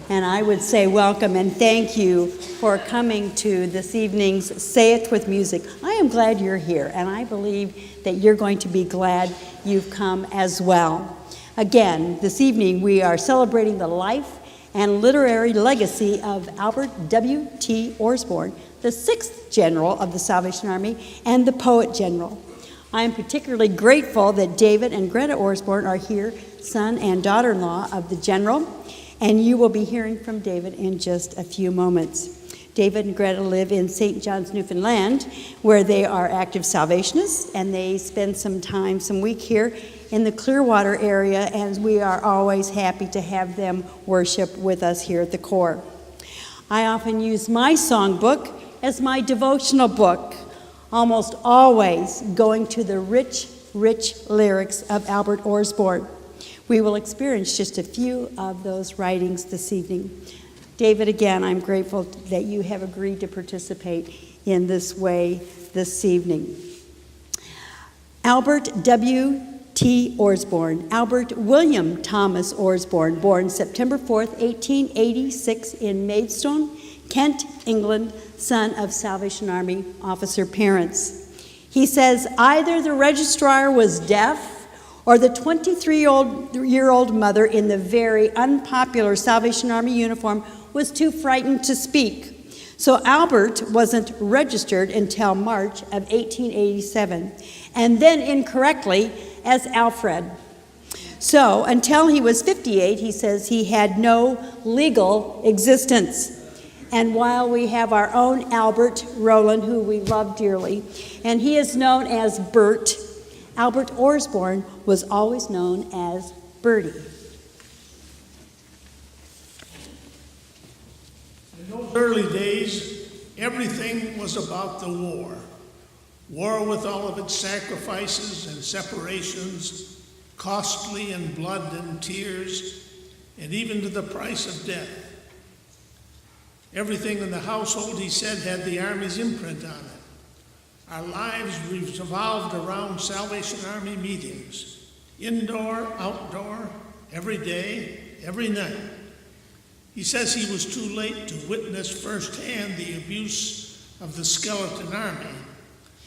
And I would say welcome and thank you for coming to this evening's Say It With Music. I am glad you're here, and I believe that you're going to be glad you've come as well. Again, this evening we are celebrating the life and literary legacy of Albert W.T. Orsborn, the 6th General of the Salvation Army and the Poet General. I am particularly grateful that David and Greta Orsborn are here, son and daughter-in-law of the General, and you will be hearing from David in just a few moments. David and Greta live in St. John's, Newfoundland, where they are active Salvationists, and they spend some week here in the Clearwater area, and we are always happy to have them worship with us here at the Corps. I often use my songbook as my devotional book, almost always going to the rich, rich lyrics of Albert Orsborn. We will experience just a few of those writings this evening. David, again, I'm grateful that you have agreed to participate in this way this evening. Albert W.T. Orsborn, Albert William Thomas Orsborn, born September 4th, 1886 in Maidstone, Kent, England, son of Salvation Army officer parents. He says either the registrar was deaf or the 23-year-old mother in the very unpopular Salvation Army uniform was too frightened to speak. So Albert wasn't registered until March of 1887, and then incorrectly as Alfred. So until he was 58, he says he had no legal existence. And while we have our own Albert Rowland, who we love dearly, and he is known as Bert, Albert Orsborn was always known as Bertie. In those early days, everything was about the war. War with all of its sacrifices and separations, costly in blood and tears, and even to the price of death. Everything in the household, he said, had the Army's imprint on it. Our lives revolved around Salvation Army meetings, indoor, outdoor, every day, every night. He says he was too late to witness firsthand the abuse of the skeleton army,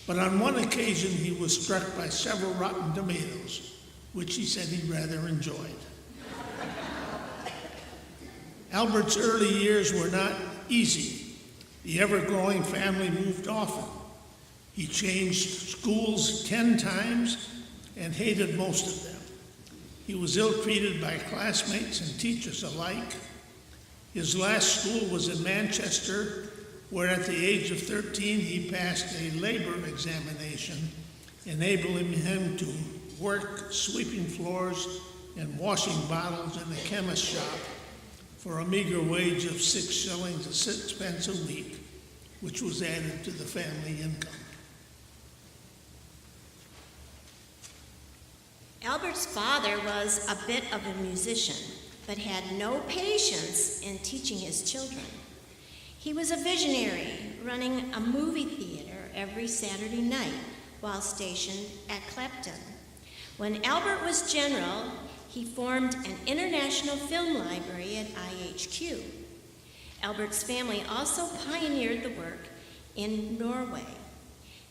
but on one occasion he was struck by several rotten tomatoes, which he said he rather enjoyed. Albert's early years were not easy. The ever-growing family moved often. He changed schools 10 times and hated most of them. He was ill-treated by classmates and teachers alike. His last school was in Manchester, where at the age of 13 he passed a labor examination, enabling him to work sweeping floors and washing bottles in the chemist shop for a meager wage of 6 shillings and 6 pence a week, which was added to the family income. Albert's father was a bit of a musician, but had no patience in teaching his children. He was a visionary, running a movie theater every Saturday night while stationed at Clapton. When Albert was general, he formed an international film library at IHQ. Albert's family also pioneered the work in Norway.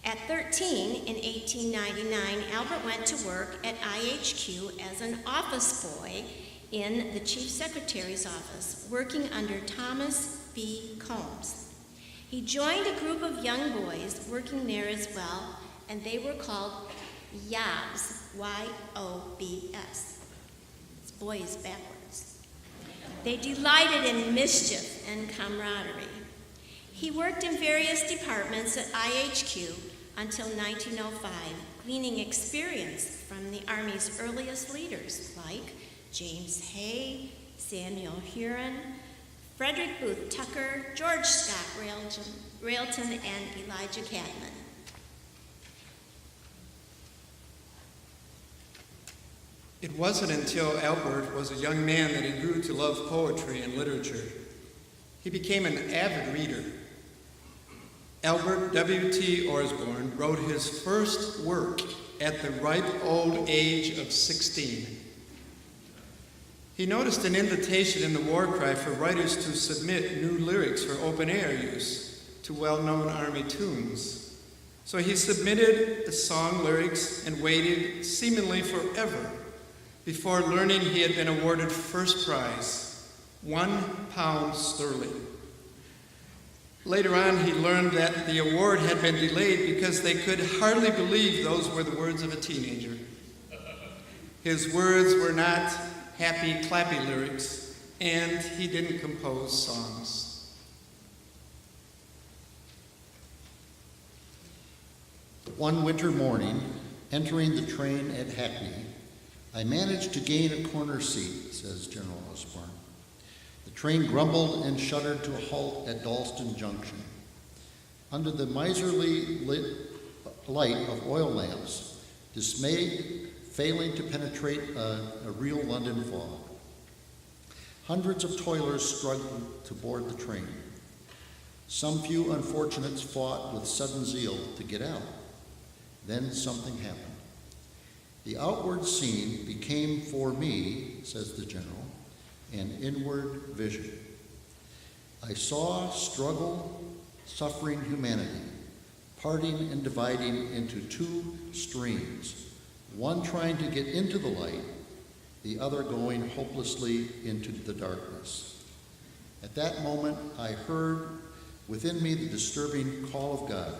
At 13, in 1899, Albert went to work at IHQ as an office boy in the Chief Secretary's office, working under Thomas B. Combs. He joined a group of young boys working there as well, and they were called Yobs, Y-O-B-S. It's boys backwards. They delighted in mischief and camaraderie. He worked in various departments at IHQ until 1905, gleaning experience from the Army's earliest leaders like James Hay, Samuel Huron, Frederick Booth Tucker, George Scott Railton, and Elijah Cadman. It wasn't until Albert was a young man that he grew to love poetry and literature. He became an avid reader. Albert W.T. Orsborn wrote his first work at the ripe old age of 16. He noticed an invitation in the war cry for writers to submit new lyrics for open-air use to well-known Army tunes. So he submitted the song lyrics and waited seemingly forever before learning he had been awarded first prize, £1 sterling. Later on, he learned that the award had been delayed because they could hardly believe those were the words of a teenager. His words were not happy, clappy lyrics, and he didn't compose songs. One winter morning, entering the train at Hackney, I managed to gain a corner seat, says General Albert. The train grumbled and shuddered to a halt at Dalston Junction. Under the miserly light of oil lamps, dismayed, failing to penetrate a real London fog. Hundreds of toilers struggled to board the train. Some few unfortunates fought with sudden zeal to get out. Then something happened. The outward scene became for me, says the general, an inward vision. I saw struggle, suffering humanity, parting and dividing into two streams, one trying to get into the light, the other going hopelessly into the darkness. At that moment, I heard within me the disturbing call of God.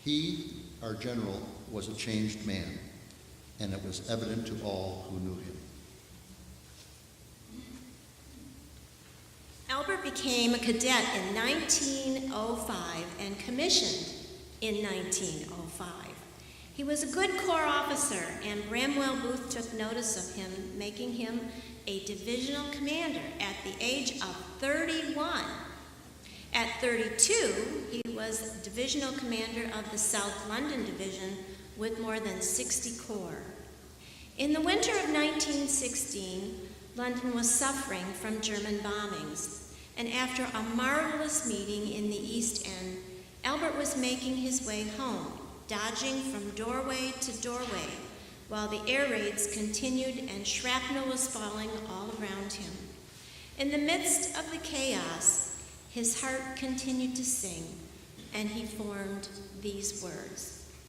He, our general, was a changed man, and it was evident to all who knew him. Albert became a cadet in 1905 and commissioned in 1905. He was a good Corps officer, and Bramwell Booth took notice of him, making him a divisional commander at the age of 31. At 32, he was divisional commander of the South London Division with more than 60 corps. In the winter of 1916, London was suffering from German bombings, and after a marvelous meeting in the East End, Albert was making his way home, dodging from doorway to doorway, while the air raids continued and shrapnel was falling all around him. In the midst of the chaos, his heart continued to sing, and he formed these words.